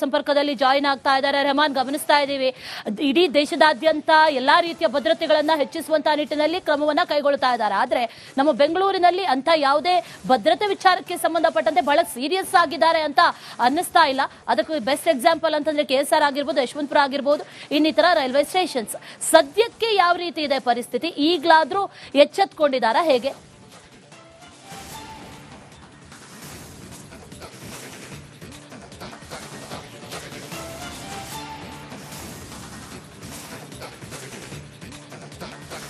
ಸಂಪರ್ಕದಲ್ಲಿ ಜಾಯಿನ್ ಆಗ್ತಾ ಇದ್ದಾರೆ. ರೆಹಮಾನ್, ಗಮನಿಸ್ತಾ ಇದ್ದೀವಿ ಇಡೀ ದೇಶದಾದ್ಯಂತ ಎಲ್ಲಾ ರೀತಿಯ ಭದ್ರತೆಗಳನ್ನ ಹೆಚ್ಚಿಸುವಂತಹ ನಿಟ್ಟಿನಲ್ಲಿ ಕ್ರಮವನ್ನ ಕೈಗೊಳ್ತಾ ಇದ್ದಾರೆ. ಆದ್ರೆ ನಮ್ಮ ಬೆಂಗಳೂರಿನಲ್ಲಿ ಅಂತ ಯಾವುದೇ ಭದ್ರತೆ ವಿಚಾರಕ್ಕೆ ಸಂಬಂಧಪಟ್ಟಂತೆ ಬಹಳ ಸೀರಿಯಸ್ ಆಗಿದ್ದಾರೆ ಅಂತ ಅನ್ನಿಸ್ತಾ ಇಲ್ಲ. ಅದಕ್ಕೂ ಬೆಸ್ಟ್ ಎಕ್ಸಾಂಪಲ್ ಅಂತಂದ್ರೆ KSR ಆಗಿರ್ಬೋದು, ಯಶವಂತಪುರ ಆಗಿರ್ಬೋದು, ಇನ್ನಿತರ ರೈಲ್ವೆ ಸ್ಟೇಷನ್ಸ್. ಸದ್ಯಕ್ಕೆ ಯಾವ ರೀತಿ ಇದೆ ಪರಿಸ್ಥಿತಿ? ಈಗಲಾದ್ರೂ ಎಚ್ಚೆತ್ಕೊಂಡಿದ್ದಾರಾ ಹೇಗೆ?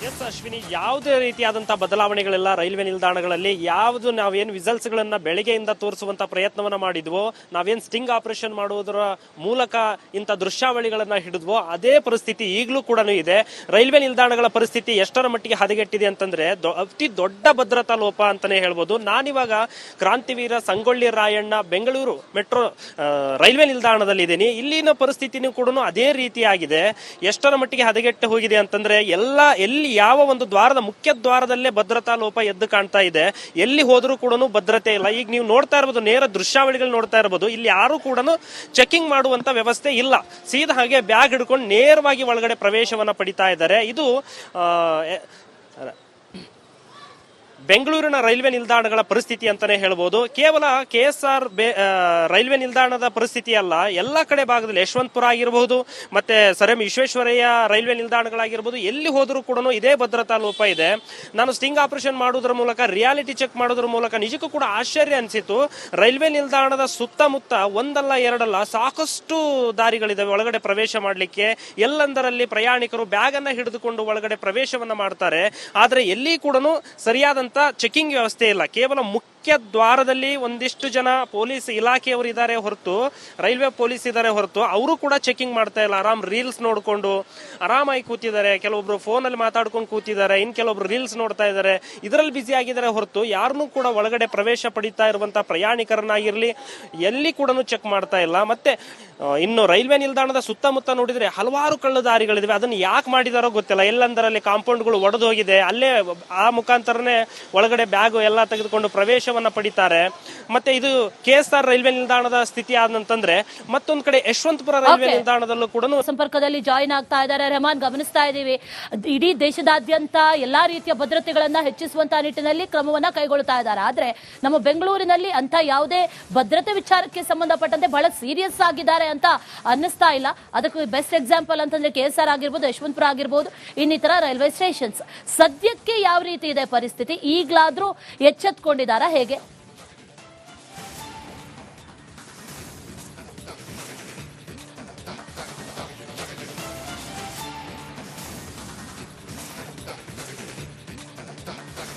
ಎಸ್ ಅಶ್ವಿನಿ, ಯಾವುದೇ ರೀತಿಯಾದಂತಹ ಬದಲಾವಣೆಗಳೆಲ್ಲ ರೈಲ್ವೆ ನಿಲ್ದಾಣಗಳಲ್ಲಿ ಯಾವುದು ನಾವೇನು ವಿಸಲ್ಸ್ ಗಳನ್ನ ಬೆಳಗ್ಗೆಯಿಂದ ತೋರಿಸುವಂತ ಪ್ರಯತ್ನವನ್ನ ಮಾಡಿದ್ವೋ, ನಾವೇನ್ ಸ್ಟಿಂಗ್ ಆಪರೇಷನ್ ಮಾಡುವುದರ ಮೂಲಕ ಇಂಥ ದೃಶ್ಯಾವಳಿಗಳನ್ನ ಹಿಡಿದ್ವೋ ಅದೇ ಪರಿಸ್ಥಿತಿ ಈಗಲೂ ಕೂಡ ಇದೆ. ರೈಲ್ವೆ ನಿಲ್ದಾಣಗಳ ಪರಿಸ್ಥಿತಿ ಎಷ್ಟರ ಮಟ್ಟಿಗೆ ಹದಗೆಟ್ಟಿದೆ ಅಂತಂದ್ರೆ ಅತಿ ದೊಡ್ಡ ಭದ್ರತಾ ಲೋಪ ಅಂತಾನೆ ಹೇಳ್ಬೋದು. ನಾನಿವಾಗ ಕ್ರಾಂತಿವೀರ ಸಂಗೊಳ್ಳಿ ರಾಯಣ್ಣ ಬೆಂಗಳೂರು ಮೆಟ್ರೋ ರೈಲ್ವೆ ನಿಲ್ದಾಣದಲ್ಲಿ ಇದ್ದೀನಿ. ಇಲ್ಲಿನ ಪರಿಸ್ಥಿತಿನೂ ಕೂಡ ಅದೇ ರೀತಿಯಾಗಿದೆ. ಎಷ್ಟರ ಮಟ್ಟಿಗೆ ಹದಗೆಟ್ಟು ಹೋಗಿದೆ ಅಂತಂದ್ರೆ ಎಲ್ಲಿ ಯಾವ ಒಂದು ದ್ವಾರದ ಮುಖ್ಯ ದ್ವಾರದಲ್ಲೇ ಭದ್ರತಾ ಲೋಪ ಎದ್ದು ಕಾಣ್ತಾ ಇದೆ. ಎಲ್ಲಿ ಹೋದ್ರೂ ಕೂಡ ಭದ್ರತೆ ಇಲ್ಲ. ಈಗ ನೀವು ನೋಡ್ತಾ ಇರಬಹುದು, ನೇರ ದೃಶ್ಯಾವಳಿಗಳು ನೋಡ್ತಾ ಇರಬಹುದು, ಇಲ್ಲಿ ಯಾರು ಕೂಡ ಚೆಕಿಂಗ್ ಮಾಡುವಂತ ವ್ಯವಸ್ಥೆ ಇಲ್ಲ. ಸೀದಾ ಹಾಗೆ ಬ್ಯಾಗ್ ಹಿಡ್ಕೊಂಡು ನೇರವಾಗಿ ಒಳಗಡೆ ಪ್ರವೇಶವನ್ನ ಪಡಿತಾ ಇದ್ದಾರೆ. ಇದು ಬೆಂಗಳೂರಿನ ರೈಲ್ವೆ ನಿಲ್ದಾಣಗಳ ಪರಿಸ್ಥಿತಿ ಅಂತಾನೆ ಹೇಳ್ಬೋದು. ಕೇವಲ KSR ರೈಲ್ವೆ ನಿಲ್ದಾಣದ ಪರಿಸ್ಥಿತಿ ಅಲ್ಲ, ಎಲ್ಲ ಕಡೆ ಭಾಗದಲ್ಲಿ ಯಶವಂತಪುರ ಆಗಿರಬಹುದು, ಮತ್ತೆ ಸರ್ ಎಂ ವಿಶ್ವೇಶ್ವರಯ್ಯ ರೈಲ್ವೆ ನಿಲ್ದಾಣಗಳಾಗಿರ್ಬೋದು, ಎಲ್ಲಿ ಹೋದ್ರೂ ಕೂಡ ಇದೇ ಭದ್ರತಾ ಲೋಪ ಇದೆ. ನಾನು ಸ್ಟಿಂಗ್ ಆಪರೇಷನ್ ಮಾಡೋದ್ರ ಮೂಲಕ, ರಿಯಾಲಿಟಿ ಚೆಕ್ ಮಾಡೋದ್ರ ಮೂಲಕ ನಿಜಕ್ಕೂ ಕೂಡ ಆಶ್ಚರ್ಯ ಅನಿಸಿತು. ರೈಲ್ವೆ ನಿಲ್ದಾಣದ ಸುತ್ತಮುತ್ತ ಒಂದಲ್ಲ ಎರಡಲ್ಲ ಸಾಕಷ್ಟು ದಾರಿಗಳಿದಾವೆ ಒಳಗಡೆ ಪ್ರವೇಶ ಮಾಡಲಿಕ್ಕೆ. ಎಲ್ಲಂದರಲ್ಲಿ ಪ್ರಯಾಣಿಕರು ಬ್ಯಾಗ್ ಅನ್ನ ಹಿಡಿದುಕೊಂಡು ಒಳಗಡೆ ಪ್ರವೇಶವನ್ನ ಮಾಡ್ತಾರೆ. ಆದ್ರೆ ಎಲ್ಲಿ ಕೂಡ ಸರಿಯಾದಂತ ಚೆಕಿಂಗ್ ವ್ಯವಸ್ಥೆ ಇಲ್ಲ. ಕೇವಲ ಮುಖ್ಯ ದ್ವಾರದಲ್ಲಿ ಒಂದಿಷ್ಟು ಜನ ಪೊಲೀಸ್ ಇಲಾಖೆಯವರು ಇದ್ದಾರೆ ಹೊರತು, ರೈಲ್ವೆ ಪೊಲೀಸ್ ಇದ್ದಾರೆ ಹೊರತು, ಅವರು ಕೂಡ ಚೆಕಿಂಗ್ ಮಾಡ್ತಾ ಇಲ್ಲ. ಆರಾಮ್ ರೀಲ್ಸ್ ನೋಡ್ಕೊಂಡು ಆರಾಮಾಗಿ ಕೂತಿದ್ದಾರೆ. ಕೆಲವೊಬ್ರು ಫೋನ್ ಅಲ್ಲಿ ಮಾತಾಡ್ಕೊಂಡು ಕೂತಿದ್ದಾರೆ, ಇನ್ ಕೆಲವೊಬ್ರು ರೀಲ್ಸ್ ನೋಡ್ತಾ ಇದ್ದಾರೆ. ಇದರಲ್ಲಿ ಬಿಸಿ ಆಗಿದ್ದಾರೆ ಹೊರತು ಯಾರನ್ನೂ ಕೂಡ ಒಳಗಡೆ ಪ್ರವೇಶ ಪಡಿತಾ ಇರುವಂತಹ ಪ್ರಯಾಣಿಕರನ್ನಾಗಿರ್ಲಿ ಎಲ್ಲಿ ಕೂಡ ಚೆಕ್ ಮಾಡ್ತಾ ಇಲ್ಲ. ಮತ್ತೆ ಇನ್ನು ರೈಲ್ವೆ ನಿಲ್ದಾಣದ ಸುತ್ತಮುತ್ತ ನೋಡಿದ್ರೆ ಹಲವಾರು ಕಳ್ಳು ದಾರಿಗಳಿವೆ. ಅದನ್ನ ಯಾಕೆ ಮಾಡಿದಾರೋ ಗೊತ್ತಿಲ್ಲ. ಎಲ್ಲಂದರಲ್ಲಿ ಕಾಂಪೌಂಡ್ಗಳು ಒಡೆದು ಹೋಗಿದೆ. ಅಲ್ಲೇ ಆ ಮುಖಾಂತರನೇ ಒಳಗಡೆ ಬ್ಯಾಗ್ ಎಲ್ಲ ತೆಗೆದುಕೊಂಡು ಪ್ರವೇಶವನ್ನ ಪಡಿತಾರೆ. ಮತ್ತೆ ಇದು KSR ರೈಲ್ವೆ ನಿಲ್ದಾಣದ ಸ್ಥಿತಿ ಆದಂತಂದ್ರೆ ಮತ್ತೊಂದ್ ಕಡೆ ಯಶವಂತಪುರ ರೈಲ್ವೆ ನಿಲ್ದಾಣದಲ್ಲೂ ಕೂಡ ಸಂಪರ್ಕದಲ್ಲಿ ಜಾಯಿನ್ ಆಗ್ತಾ ಇದ್ದಾರೆ. ರೆಹಮಾನ್, ಗಮನಿಸ್ತಾ ಇದ್ದೀವಿ ಇಡೀ ದೇಶದಾದ್ಯಂತ ಎಲ್ಲಾ ರೀತಿಯ ಭದ್ರತೆಗಳನ್ನ ಹೆಚ್ಚಿಸುವಂತಹ ನಿಟ್ಟಿನಲ್ಲಿ ಕ್ರಮವನ್ನ ಕೈಗೊಳ್ತಾ ಇದ್ದಾರೆ. ಆದ್ರೆ ನಮ್ಮ ಬೆಂಗಳೂರಿನಲ್ಲಿ ಅಂತ ಯಾವುದೇ ಭದ್ರತೆ ವಿಚಾರಕ್ಕೆ ಸಂಬಂಧಪಟ್ಟಂತೆ ಬಹಳ ಸೀರಿಯಸ್ ಆಗಿದ್ದಾರೆ ಅಂತ ಅನ್ನಿಸ್ತಾ ಇಲ್ಲ. ಅದಕ್ಕೂ ಬೆಸ್ಟ್ ಎಕ್ಸಾಂಪಲ್ ಅಂತಂದ್ರೆ KSR ಆಗಿರ್ಬೋದು, ಯಶವಂತಪುರ ಆಗಿರ್ಬೋದು, ಇನ್ನಿತರ ರೈಲ್ವೆ ಸ್ಟೇಷನ್ಸ್. ಸದ್ಯಕ್ಕೆ ಯಾವ ರೀತಿ ಇದೆ ಪರಿಸ್ಥಿತಿ? ಈಗಲಾದ್ರೂ ಎಚ್ಚೆತ್ಕೊಂಡಿದ್ದಾರಾ ಹೇಗೆ?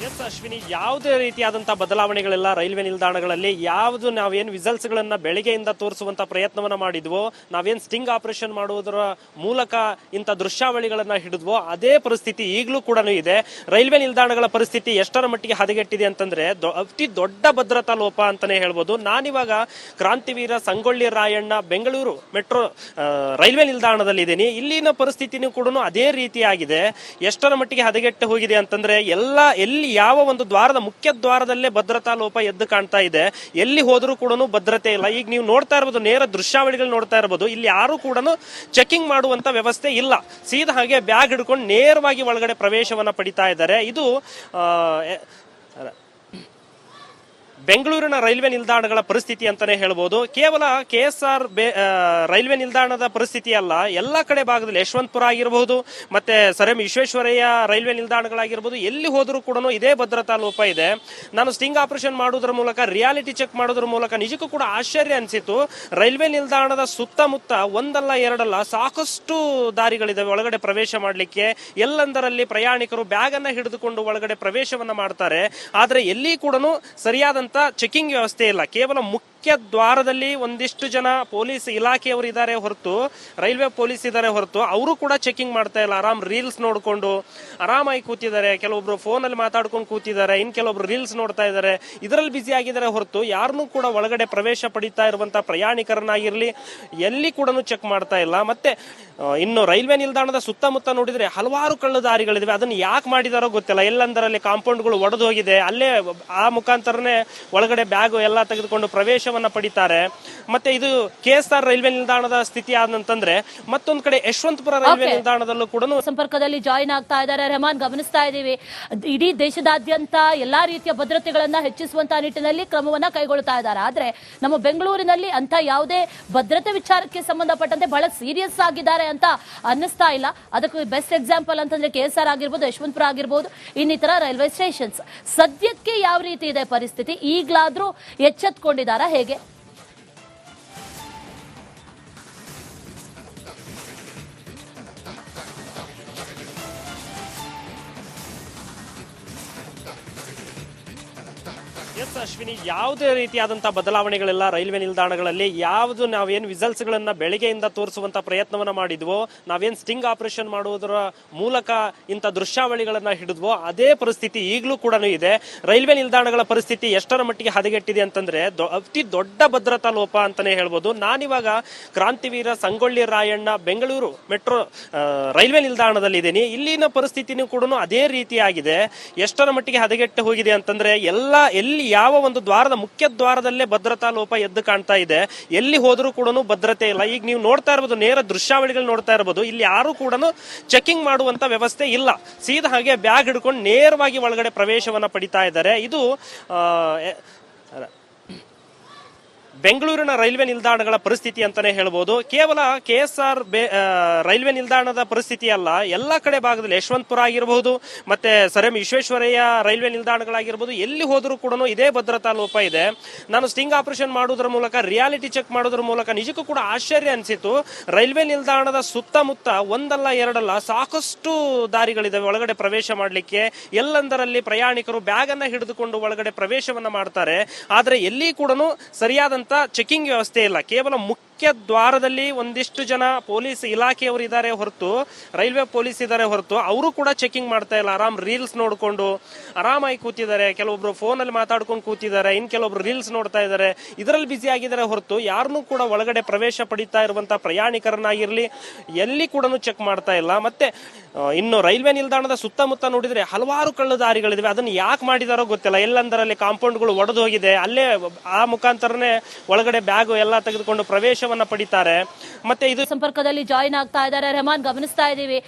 ಎಸ್ ಅಶ್ವಿನಿ, ಯಾವುದೇ ರೀತಿಯಾದಂತಹ ಬದಲಾವಣೆಗಳೆಲ್ಲ ರೈಲ್ವೆ ನಿಲ್ದಾಣಗಳಲ್ಲಿ ಯಾವುದು ನಾವೇನು ವಿಸಲ್ಸ್ ಗಳನ್ನ ಬೆಳಗ್ಗೆಯಿಂದ ತೋರಿಸುವಂತ ಪ್ರಯತ್ನವನ್ನ ಮಾಡಿದ್ವೋ, ನಾವೇನ್ ಸ್ಟಿಂಗ್ ಆಪರೇಷನ್ ಮಾಡುವುದರ ಮೂಲಕ ಇಂಥ ದೃಶ್ಯಾವಳಿಗಳನ್ನ ಹಿಡಿದ್ವೋ ಅದೇ ಪರಿಸ್ಥಿತಿ ಈಗಲೂ ಕೂಡ ಇದೆ. ರೈಲ್ವೆ ನಿಲ್ದಾಣಗಳ ಪರಿಸ್ಥಿತಿ ಎಷ್ಟರ ಮಟ್ಟಿಗೆ ಹದಗೆಟ್ಟಿದೆ ಅಂತಂದ್ರೆ ಅತಿ ದೊಡ್ಡ ಭದ್ರತಾ ಲೋಪ ಅಂತಾನೆ ಹೇಳ್ಬೋದು. ನಾನಿವಾಗ ಕ್ರಾಂತಿವೀರ ಸಂಗೊಳ್ಳಿ ರಾಯಣ್ಣ ಬೆಂಗಳೂರು ಮೆಟ್ರೋ ರೈಲ್ವೆ ನಿಲ್ದಾಣದಲ್ಲಿ ಇದ್ದೀನಿ. ಇಲ್ಲಿನ ಪರಿಸ್ಥಿತಿನೂ ಕೂಡ ಅದೇ ರೀತಿಯಾಗಿದೆ. ಎಷ್ಟರ ಮಟ್ಟಿಗೆ ಹದಗೆಟ್ಟು ಹೋಗಿದೆ ಅಂತಂದ್ರೆ ಎಲ್ಲಿ ಯಾವ ಒಂದು ದ್ವಾರದ ಮುಖ್ಯ ದ್ವಾರದಲ್ಲೇ ಭದ್ರತಾ ಲೋಪ ಎದ್ದು ಕಾಣ್ತಾ ಇದೆ. ಎಲ್ಲಿ ಹೋದ್ರೂ ಕೂಡ ಭದ್ರತೆ ಇಲ್ಲ. ಈಗ ನೀವು ನೋಡ್ತಾ ಇರಬಹುದು, ನೇರ ದೃಶ್ಯಾವಳಿಗಳು ನೋಡ್ತಾ ಇರಬಹುದು, ಇಲ್ಲಿ ಯಾರು ಕೂಡ ಚೆಕಿಂಗ್ ಮಾಡುವಂತ ವ್ಯವಸ್ಥೆ ಇಲ್ಲ. ಸೀದಾ ಹಾಗೆ ಬ್ಯಾಗ್ ಹಿಡ್ಕೊಂಡು ನೇರವಾಗಿ ಒಳಗಡೆ ಪ್ರವೇಶವನ್ನ ಪಡಿತಾ ಇದ್ದಾರೆ. ಇದು ಬೆಂಗಳೂರಿನ ರೈಲ್ವೆ ನಿಲ್ದಾಣಗಳ ಪರಿಸ್ಥಿತಿ ಅಂತಾನೆ ಹೇಳ್ಬೋದು. ಕೇವಲ KSR ರೈಲ್ವೆ ನಿಲ್ದಾಣದ ಪರಿಸ್ಥಿತಿ ಅಲ್ಲ, ಎಲ್ಲ ಕಡೆ ಭಾಗದಲ್ಲಿ ಯಶವಂತಪುರ ಆಗಿರಬಹುದು, ಮತ್ತೆ ಸರ್ ಎಂ ವಿಶ್ವೇಶ್ವರಯ್ಯ ರೈಲ್ವೆ ನಿಲ್ದಾಣಗಳಾಗಿರ್ಬೋದು, ಎಲ್ಲಿ ಹೋದ್ರೂ ಕೂಡ ಇದೇ ಭದ್ರತಾ ಲೋಪ ಇದೆ. ನಾನು ಸ್ಟಿಂಗ್ ಆಪರೇಷನ್ ಮಾಡೋದ್ರ ಮೂಲಕ, ರಿಯಾಲಿಟಿ ಚೆಕ್ ಮಾಡೋದ್ರ ಮೂಲಕ ನಿಜಕ್ಕೂ ಕೂಡ ಆಶ್ಚರ್ಯ ಅನಿಸಿತು. ರೈಲ್ವೆ ನಿಲ್ದಾಣದ ಸುತ್ತಮುತ್ತ ಒಂದಲ್ಲ ಎರಡಲ್ಲ ಸಾಕಷ್ಟು ದಾರಿಗಳಿದಾವೆ ಒಳಗಡೆ ಪ್ರವೇಶ ಮಾಡಲಿಕ್ಕೆ. ಎಲ್ಲಂದರಲ್ಲಿ ಪ್ರಯಾಣಿಕರು ಬ್ಯಾಗ್ ಅನ್ನ ಹಿಡಿದುಕೊಂಡು ಒಳಗಡೆ ಪ್ರವೇಶವನ್ನ ಮಾಡ್ತಾರೆ. ಆದ್ರೆ ಎಲ್ಲಿ ಕೂಡ ಸರಿಯಾದಂತ ಚೆಕಿಂಗ್ ವ್ಯವಸ್ಥೆ ಇಲ್ಲ. ಕೇವಲ ಮುಖ್ಯ ದ್ವಾರದಲ್ಲಿ ಒಂದಿಷ್ಟು ಜನ ಪೊಲೀಸ್ ಇಲಾಖೆಯವರು ಇದ್ದಾರೆ ಹೊರತು, ರೈಲ್ವೆ ಪೊಲೀಸ್ ಇದ್ದಾರೆ ಹೊರತು, ಅವರು ಕೂಡ ಚೆಕಿಂಗ್ ಮಾಡ್ತಾ ಇಲ್ಲ. ಆರಾಮ್ ರೀಲ್ಸ್ ನೋಡ್ಕೊಂಡು ಆರಾಮಾಗಿ ಕೂತಿದ್ದಾರೆ. ಕೆಲವೊಬ್ರು ಫೋನ್ ಅಲ್ಲಿ ಮಾತಾಡ್ಕೊಂಡು ಕೂತಿದ್ದಾರೆ, ಇನ್ ಕೆಲವೊಬ್ರು ರೀಲ್ಸ್ ನೋಡ್ತಾ ಇದ್ದಾರೆ. ಇದರಲ್ಲಿ ಬಿಸಿ ಆಗಿದ್ದಾರೆ ಹೊರತು ಯಾರನ್ನೂ ಕೂಡ ಒಳಗಡೆ ಪ್ರವೇಶ ಪಡಿತಾ ಇರುವಂತಹ ಪ್ರಯಾಣಿಕರನ್ನಾಗಿರ್ಲಿ ಎಲ್ಲಿ ಕೂಡ ಚೆಕ್ ಮಾಡ್ತಾ ಇಲ್ಲ. ಮತ್ತೆ ಇನ್ನು ರೈಲ್ವೆ ನಿಲ್ದಾಣದ ಸುತ್ತಮುತ್ತ ನೋಡಿದ್ರೆ ಹಲವಾರು ಕಳ್ಳು ದಾರಿಗಳಿವೆ. ಅದನ್ನ ಯಾಕೆ ಮಾಡಿದಾರೋ ಗೊತ್ತಿಲ್ಲ. ಎಲ್ಲಂದರಲ್ಲಿ ಕಾಂಪೌಂಡ್ಗಳು ಒಡೆದು ಹೋಗಿದೆ. ಅಲ್ಲೇ ಆ ಮುಖಾಂತರನೇ ಒಳಗಡೆ ಬ್ಯಾಗ್ ಎಲ್ಲ ತೆಗೆದುಕೊಂಡು ಪ್ರವೇಶ ಪ್ರವೇಶವನ್ನ ಪಡಿತಾರೆ. ಮತ್ತೆ ಇದು KSR ರೈಲ್ವೆ ನಿಲ್ದಾಣದ ಸ್ಥಿತಿ ಆದಂತಂದ್ರೆ ಮತ್ತೊಂದ್ ಕಡೆ ಯಶವಂತಪುರ ರೈಲ್ವೆ ನಿಲ್ದಾಣದಲ್ಲೂ ಕೂಡ ಸಂಪರ್ಕದಲ್ಲಿ ಜಾಯಿನ್ ಆಗ್ತಾ ಇದ್ದಾರೆ ರೆಹಮಾನ್, ಗಮನಿಸ್ತಾ ಇದ್ದೀವಿ. ಇಡೀ ದೇಶದಾದ್ಯಂತ ಎಲ್ಲಾ ರೀತಿಯ ಭದ್ರತೆಗಳನ್ನ ಹೆಚ್ಚಿಸುವಂತಹ ನಿಟ್ಟಿನಲ್ಲಿ ಕ್ರಮವನ್ನ ಕೈಗೊಳ್ತಾ ಇದ್ದಾರೆ. ಆದ್ರೆ ನಮ್ಮ ಬೆಂಗಳೂರಿನಲ್ಲಿ ಅಂತ ಯಾವುದೇ ಭದ್ರತೆ ವಿಚಾರಕ್ಕೆ ಸಂಬಂಧಪಟ್ಟಂತೆ ಬಹಳ ಸೀರಿಯಸ್ ಆಗಿದ್ದಾರೆ ಅಂತ ಅನ್ನಿಸ್ತಾ ಇಲ್ಲ. ಅದಕ್ಕೆ ಬೆಸ್ಟ್ ಎಕ್ಸಾಂಪಲ್ ಅಂತಂದ್ರೆ KSR ಆಗಿರ್ಬೋದು, ಯಶವಂತಪುರ ಆಗಿರ್ಬೋದು, ಇನ್ನಿತರ ರೈಲ್ವೆ ಸ್ಟೇಷನ್ಸ್. ಸದ್ಯಕ್ಕೆ ಯಾವ ರೀತಿ ಇದೆ ಪರಿಸ್ಥಿತಿ? ಈಗಲಾದ್ರೂ ಎಚ್ಚೆತ್ಕೊಂಡಿದ್ದಾರಾ ಹೇಗೆ? ಎಸ್ ಅಶ್ವಿನಿ, ಯಾವುದೇ ರೀತಿಯಾದಂತಹ ಬದಲಾವಣೆಗಳೆಲ್ಲ ರೈಲ್ವೆ ನಿಲ್ದಾಣಗಳಲ್ಲಿ ಯಾವುದು ನಾವೇನು ವಿಸಲ್ಸ್ ಗಳನ್ನ ಬೆಳಗ್ಗೆಯಿಂದ ತೋರಿಸುವಂತ ಪ್ರಯತ್ನವನ್ನ ಮಾಡಿದ್ವೋ, ನಾವೇನ್ ಸ್ಟಿಂಗ್ ಆಪರೇಷನ್ ಮಾಡುವುದರ ಮೂಲಕ ಇಂಥ ದೃಶ್ಯಾವಳಿಗಳನ್ನ ಹಿಡಿದ್ವೋ ಅದೇ ಪರಿಸ್ಥಿತಿ ಈಗಲೂ ಕೂಡ ಇದೆ. ರೈಲ್ವೆ ನಿಲ್ದಾಣಗಳ ಪರಿಸ್ಥಿತಿ ಎಷ್ಟರ ಮಟ್ಟಿಗೆ ಹದಗೆಟ್ಟಿದೆ ಅಂತಂದ್ರೆ ಅತಿ ದೊಡ್ಡ ಭದ್ರತಾ ಲೋಪ ಅಂತಾನೆ ಹೇಳ್ಬೋದು. ನಾನಿವಾಗ ಕ್ರಾಂತಿವೀರ ಸಂಗೊಳ್ಳಿ ರಾಯಣ್ಣ ಬೆಂಗಳೂರು ಮೆಟ್ರೋ ರೈಲ್ವೆ ನಿಲ್ದಾಣದಲ್ಲಿ ಇದ್ದೀನಿ. ಇಲ್ಲಿನ ಪರಿಸ್ಥಿತಿನೂ ಕೂಡ ಅದೇ ರೀತಿಯಾಗಿದೆ. ಎಷ್ಟರ ಮಟ್ಟಿಗೆ ಹದಗೆಟ್ಟು ಹೋಗಿದೆ ಅಂತಂದ್ರೆ ಎಲ್ಲಿ ಯಾವ ಒಂದು ದ್ವಾರದ ಮುಖ್ಯ ದ್ವಾರದಲ್ಲೇ ಭದ್ರತಾ ಲೋಪ ಎದ್ದು ಕಾಣ್ತಾ ಇದೆ. ಎಲ್ಲಿ ಹೋದ್ರೂ ಕೂಡ ಭದ್ರತೆ ಇಲ್ಲ. ಈಗ ನೀವು ನೋಡ್ತಾ ಇರಬಹುದು, ನೇರ ದೃಶ್ಯಾವಳಿಗಳು ನೋಡ್ತಾ ಇರಬಹುದು, ಇಲ್ಲಿ ಯಾರು ಕೂಡ ಚೆಕಿಂಗ್ ಮಾಡುವಂತ ವ್ಯವಸ್ಥೆ ಇಲ್ಲ. ಸೀದಾ ಹಾಗೆ ಬ್ಯಾಗ್ ಹಿಡ್ಕೊಂಡು ನೇರವಾಗಿ ಒಳಗಡೆ ಪ್ರವೇಶವನ್ನ ಪಡಿತಾ ಇದ್ದಾರೆ. ಇದು ಬೆಂಗಳೂರಿನ ರೈಲ್ವೆ ನಿಲ್ದಾಣಗಳ ಪರಿಸ್ಥಿತಿ ಅಂತಾನೆ ಹೇಳ್ಬೋದು. ಕೇವಲ KSR ರೈಲ್ವೆ ನಿಲ್ದಾಣದ ಪರಿಸ್ಥಿತಿ ಅಲ್ಲ, ಎಲ್ಲ ಕಡೆ ಭಾಗದಲ್ಲಿ ಯಶವಂತಪುರ ಆಗಿರಬಹುದು, ಮತ್ತೆ ಸರ್ ಎಂ ವಿಶ್ವೇಶ್ವರಯ್ಯ ರೈಲ್ವೆ ನಿಲ್ದಾಣಗಳಾಗಿರ್ಬೋದು, ಎಲ್ಲಿ ಹೋದ್ರೂ ಕೂಡ ಇದೇ ಭದ್ರತಾ ಲೋಪ ಇದೆ. ನಾನು ಸ್ಟಿಂಗ್ ಆಪರೇಷನ್ ಮಾಡೋದ್ರ ಮೂಲಕ, ರಿಯಾಲಿಟಿ ಚೆಕ್ ಮಾಡೋದ್ರ ಮೂಲಕ ನಿಜಕ್ಕೂ ಕೂಡ ಆಶ್ಚರ್ಯ ಅನಿಸಿತು. ರೈಲ್ವೆ ನಿಲ್ದಾಣದ ಸುತ್ತಮುತ್ತ ಒಂದಲ್ಲ ಎರಡಲ್ಲ ಸಾಕಷ್ಟು ದಾರಿಗಳಿದಾವೆ ಒಳಗಡೆ ಪ್ರವೇಶ ಮಾಡಲಿಕ್ಕೆ. ಎಲ್ಲಂದರಲ್ಲಿ ಪ್ರಯಾಣಿಕರು ಬ್ಯಾಗ್ ಅನ್ನ ಹಿಡಿದುಕೊಂಡು ಒಳಗಡೆ ಪ್ರವೇಶವನ್ನ ಮಾಡ್ತಾರೆ. ಆದ್ರೆ ಎಲ್ಲಿ ಕೂಡ ಸರಿಯಾದಂತ ಚೆಕಿಂಗ್ ವ್ಯವಸ್ಥೆ ಇಲ್ಲ. ಕೇವಲ ಮುಖ್ಯ ದ್ವಾರದಲ್ಲಿ ಒಂದಿಷ್ಟು ಜನ ಪೊಲೀಸ್ ಇಲಾಖೆಯವರು ಇದ್ದಾರೆ ಹೊರತು, ರೈಲ್ವೆ ಪೊಲೀಸ್ ಇದ್ದಾರೆ ಹೊರತು, ಅವರು ಕೂಡ ಚೆಕಿಂಗ್ ಮಾಡ್ತಾ ಇಲ್ಲ. ಆರಾಮ್ ರೀಲ್ಸ್ ನೋಡ್ಕೊಂಡು ಆರಾಮಾಗಿ ಕೂತಿದ್ದಾರೆ. ಕೆಲವೊಬ್ರು ಫೋನ್ ಅಲ್ಲಿ ಮಾತಾಡ್ಕೊಂಡು ಕೂತಿದ್ದಾರೆ, ಇನ್ ಕೆಲವೊಬ್ರು ರೀಲ್ಸ್ ನೋಡ್ತಾ ಇದ್ದಾರೆ. ಇದರಲ್ಲಿ ಬಿಸಿ ಆಗಿದ್ದಾರೆ ಹೊರತು ಯಾರನ್ನೂ ಕೂಡ ಒಳಗಡೆ ಪ್ರವೇಶ ಪಡಿತಾ ಇರುವಂತ ಪ್ರಯಾಣಿಕರನ್ನಾಗಿರ್ಲಿ ಎಲ್ಲಿ ಕೂಡ ಚೆಕ್ ಮಾಡ್ತಾ ಇಲ್ಲ. ಮತ್ತೆ ಇನ್ನು ರೈಲ್ವೆ ನಿಲ್ದಾಣದ ಸುತ್ತಮುತ್ತ ನೋಡಿದ್ರೆ ಹಲವಾರು ಕಳ್ಳು ದಾರಿಗಳಿವೆ. ಅದನ್ನ ಯಾಕೆ ಮಾಡಿದಾರೋ ಗೊತ್ತಿಲ್ಲ. ಎಲ್ಲಂದರಲ್ಲಿ ಕಾಂಪೌಂಡ್ಗಳು ಒಡೆದು ಹೋಗಿದೆ. ಅಲ್ಲೇ ಆ ಮುಖಾಂತರನೇ ಒಳಗಡೆ ಬ್ಯಾಗ್ ಎಲ್ಲ ತೆಗೆದುಕೊಂಡು ಪ್ರವೇಶವನ್ನ ಪಡಿತಾರೆ. ಮತ್ತೆ ಇದು ಸಂಪರ್ಕದಲ್ಲಿ ಜಾಯಿನ್ ಆಗ್ತಾ ಇದ್ದಾರೆ ರೆಹಮಾನ್, ಗಮನಿಸ್ತಾ ಇದ್ದೀವಿ.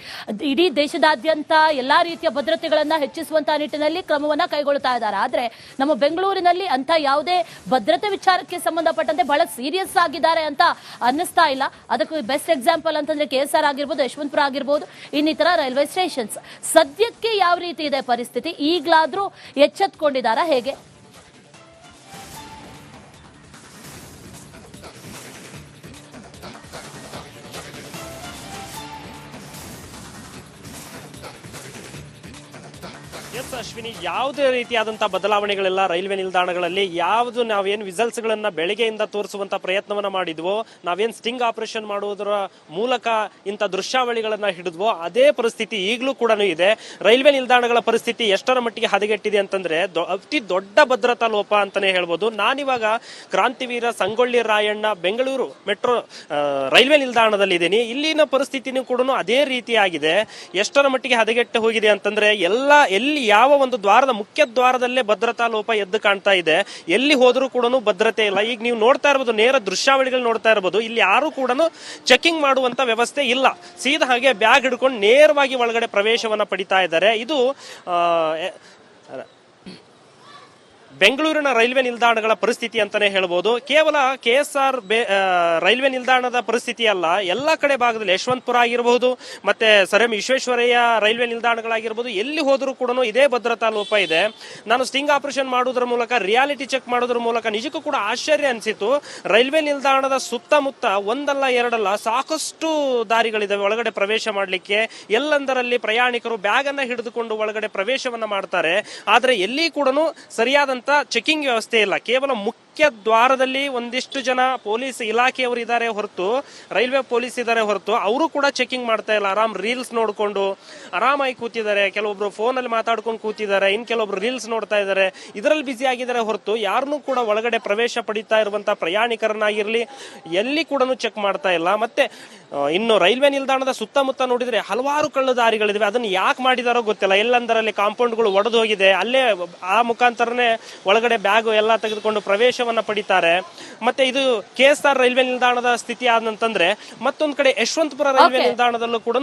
ಇಡೀ ದೇಶದಾದ್ಯಂತ ಎಲ್ಲಾ ರೀತಿಯ ಭದ್ರತೆಗಳನ್ನ ಹೆಚ್ಚಿಸುವಂತಹ ನಿಟ್ಟಿನಲ್ಲಿ ಕ್ರಮವನ್ನ ಕೈಗೊಳ್ತಾ ಇದ್ದಾರೆ. ಆದ್ರೆ ನಮ್ಮ ಬೆಂಗಳೂರಿನಲ್ಲಿ ಅಂತ ಯಾವುದೇ ಭದ್ರತೆ ವಿಚಾರಕ್ಕೆ ಸಂಬಂಧಪಟ್ಟಂತೆ ಬಹಳ ಸೀರಿಯಸ್ ಆಗಿದ್ದಾರೆ ಅಂತ ಅನ್ನಿಸ್ತಾ ಇಲ್ಲ. ಅದಕ್ಕೆ ಬೆಸ್ಟ್ ಎಕ್ಸಾಂಪಲ್ ಅಂತಂದ್ರೆ KSR ಆಗಿರ್ಬೋದು, ಯಶವಂತಪುರ ಆಗಿರ್ಬೋದು, ಇನ್ನಿತರ ರೈಲ್ವೆ ಸ್ಟೇಷನ್ಸ್. ಸದ್ಯಕ್ಕೆ ಯಾವ ರೀತಿ ಇದೆ ಪರಿಸ್ಥಿತಿ? ಈಗಲಾದ್ರೂ ಎಚ್ಚೆತ್ಕೊಂಡಿದ್ದಾರಾ ಹೇಗೆ? ಎಸ್ ಅಶ್ವಿನಿ, ಯಾವುದೇ ರೀತಿಯಾದಂತಹ ಬದಲಾವಣೆಗಳೆಲ್ಲ ರೈಲ್ವೆ ನಿಲ್ದಾಣಗಳಲ್ಲಿ ಯಾವುದು ನಾವೇನು ವಿಸಲ್ಸ್ ಗಳನ್ನ ಬೆಳಗ್ಗೆಯಿಂದ ತೋರಿಸುವಂತ ಪ್ರಯತ್ನವನ್ನ ಮಾಡಿದ್ವೋ, ನಾವೇನ್ ಸ್ಟಿಂಗ್ ಆಪರೇಷನ್ ಮಾಡುವುದರ ಮೂಲಕ ಇಂಥ ದೃಶ್ಯಾವಳಿಗಳನ್ನ ಹಿಡಿದ್ವೋ ಅದೇ ಪರಿಸ್ಥಿತಿ ಈಗಲೂ ಕೂಡ ಇದೆ. ರೈಲ್ವೆ ನಿಲ್ದಾಣಗಳ ಪರಿಸ್ಥಿತಿ ಎಷ್ಟರ ಮಟ್ಟಿಗೆ ಹದಗೆಟ್ಟಿದೆ ಅಂತಂದ್ರೆ ಅತಿ ದೊಡ್ಡ ಭದ್ರತಾ ಲೋಪ ಅಂತಾನೆ ಹೇಳ್ಬೋದು. ನಾನಿವಾಗ ಕ್ರಾಂತಿವೀರ ಸಂಗೊಳ್ಳಿ ರಾಯಣ್ಣ ಬೆಂಗಳೂರು ಮೆಟ್ರೋ ರೈಲ್ವೆ ನಿಲ್ದಾಣದಲ್ಲಿ ಇದ್ದೀನಿ. ಇಲ್ಲಿನ ಪರಿಸ್ಥಿತಿನೂ ಕೂಡ ಅದೇ ರೀತಿಯಾಗಿದೆ. ಎಷ್ಟರ ಮಟ್ಟಿಗೆ ಹದಗೆಟ್ಟು ಹೋಗಿದೆ ಅಂತಂದ್ರೆ ಎಲ್ಲಿ ಯಾವ ಒಂದು ದ್ವಾರದ ಮುಖ್ಯ ದ್ವಾರದಲ್ಲೇ ಭದ್ರತಾ ಲೋಪ ಎದ್ದು ಕಾಣ್ತಾ ಇದೆ. ಎಲ್ಲಿ ಹೋದ್ರೂ ಕೂಡ ಭದ್ರತೆ ಇಲ್ಲ. ಈಗ ನೀವು ನೋಡ್ತಾ ಇರಬಹುದು, ನೇರ ದೃಶ್ಯಾವಳಿಗಳು ನೋಡ್ತಾ ಇರಬಹುದು, ಇಲ್ಲಿ ಯಾರು ಕೂಡ ಚೆಕಿಂಗ್ ಮಾಡುವಂತ ವ್ಯವಸ್ಥೆ ಇಲ್ಲ. ಸೀದಾ ಹಾಗೆ ಬ್ಯಾಗ್ ಹಿಡ್ಕೊಂಡು ನೇರವಾಗಿ ಒಳಗಡೆ ಪ್ರವೇಶವನ್ನ ಪಡಿತಾ ಇದ್ದಾರೆ. ಇದು ಬೆಂಗಳೂರಿನ ರೈಲ್ವೆ ನಿಲ್ದಾಣಗಳ ಪರಿಸ್ಥಿತಿ ಅಂತಾನೆ ಹೇಳ್ಬೋದು. ಕೇವಲ KSR ರೈಲ್ವೆ ನಿಲ್ದಾಣದ ಪರಿಸ್ಥಿತಿ ಅಲ್ಲ, ಎಲ್ಲ ಕಡೆ ಭಾಗದಲ್ಲಿ ಯಶವಂತಪುರ ಆಗಿರಬಹುದು, ಮತ್ತೆ ಸರ್ ಎಂ ವಿಶ್ವೇಶ್ವರಯ್ಯ ರೈಲ್ವೆ ನಿಲ್ದಾಣಗಳಾಗಿರ್ಬೋದು, ಎಲ್ಲಿ ಹೋದ್ರೂ ಕೂಡ ಇದೇ ಭದ್ರತಾ ಲೋಪ ಇದೆ. ನಾನು ಸ್ಟಿಂಗ್ ಆಪರೇಷನ್ ಮಾಡೋದ್ರ ಮೂಲಕ, ರಿಯಾಲಿಟಿ ಚೆಕ್ ಮಾಡೋದ್ರ ಮೂಲಕ ನಿಜಕ್ಕೂ ಕೂಡ ಆಶ್ಚರ್ಯ ಅನಿಸಿತು. ರೈಲ್ವೆ ನಿಲ್ದಾಣದ ಸುತ್ತಮುತ್ತ ಒಂದಲ್ಲ ಎರಡಲ್ಲ ಸಾಕಷ್ಟು ದಾರಿಗಳಿದಾವೆ ಒಳಗಡೆ ಪ್ರವೇಶ ಮಾಡಲಿಕ್ಕೆ. ಎಲ್ಲಂದರಲ್ಲಿ ಪ್ರಯಾಣಿಕರು ಬ್ಯಾಗ್ ಅನ್ನ ಹಿಡಿದುಕೊಂಡು ಒಳಗಡೆ ಪ್ರವೇಶವನ್ನ ಮಾಡ್ತಾರೆ. ಆದ್ರೆ ಎಲ್ಲಿ ಕೂಡ ಸರಿಯಾದಂತ ಚೆಕಿಂಗ್ ವ್ಯವಸ್ಥೆ ಇಲ್ಲ. ಕೇವಲ ಮುಖ್ಯ ದ್ವಾರದಲ್ಲಿ ಒಂದಿಷ್ಟು ಜನ ಪೊಲೀಸ್ ಇಲಾಖೆಯವರು ಇದ್ದಾರೆ ಹೊರತು, ರೈಲ್ವೆ ಪೊಲೀಸ್ ಇದ್ದಾರೆ ಹೊರತು, ಅವರು ಕೂಡ ಚೆಕಿಂಗ್ ಮಾಡ್ತಾ ಇಲ್ಲ. ಆರಾಮ್ ರೀಲ್ಸ್ ನೋಡ್ಕೊಂಡು ಆರಾಮಾಗಿ ಕೂತಿದ್ದಾರೆ. ಕೆಲವೊಬ್ರು ಫೋನ್ ಅಲ್ಲಿ ಮಾತಾಡ್ಕೊಂಡು ಕೂತಿದ್ದಾರೆ, ಇನ್ ಕೆಲವೊಬ್ರು ರೀಲ್ಸ್ ನೋಡ್ತಾ ಇದ್ದಾರೆ. ಇದರಲ್ಲಿ ಬಿಸಿ ಆಗಿದ್ದಾರೆ ಹೊರತು ಯಾರನ್ನೂ ಕೂಡ ಒಳಗಡೆ ಪ್ರವೇಶ ಪಡಿತಾ ಇರುವಂತಹ ಪ್ರಯಾಣಿಕರನ್ನಾಗಿರ್ಲಿ ಎಲ್ಲಿ ಕೂಡ ಚೆಕ್ ಮಾಡ್ತಾ ಇಲ್ಲ. ಮತ್ತೆ ಇನ್ನು ರೈಲ್ವೆ ನಿಲ್ದಾಣದ ಸುತ್ತಮುತ್ತ ನೋಡಿದ್ರೆ ಹಲವಾರು ಕಳ್ಳು ದಾರಿಗಳಿವೆ. ಅದನ್ನ ಯಾಕೆ ಮಾಡಿದಾರೋ ಗೊತ್ತಿಲ್ಲ. ಎಲ್ಲಂದರಲ್ಲಿ ಕಾಂಪೌಂಡ್ಗಳು ಒಡೆದು ಹೋಗಿದೆ. ಅಲ್ಲೇ ಆ ಮುಖಾಂತರನೇ ಒಳಗಡೆ ಬ್ಯಾಗ್ ಎಲ್ಲ ತೆಗೆದುಕೊಂಡು ಪ್ರವೇಶ ಅವಕಾಶವನ್ನ ಪಡಿತಾರೆ. ಮತ್ತೆ ಇದು KSR ರೈಲ್ವೆ ನಿಲ್ದಾಣದ ಸ್ಥಿತಿ ಆದಂತಂದ್ರೆ ಮತ್ತೊಂದ್ ಕಡೆ ಯಶವಂತಪುರ ರೈಲ್ವೆ ನಿಲ್ದಾಣದಲ್ಲೂ ಕೂಡ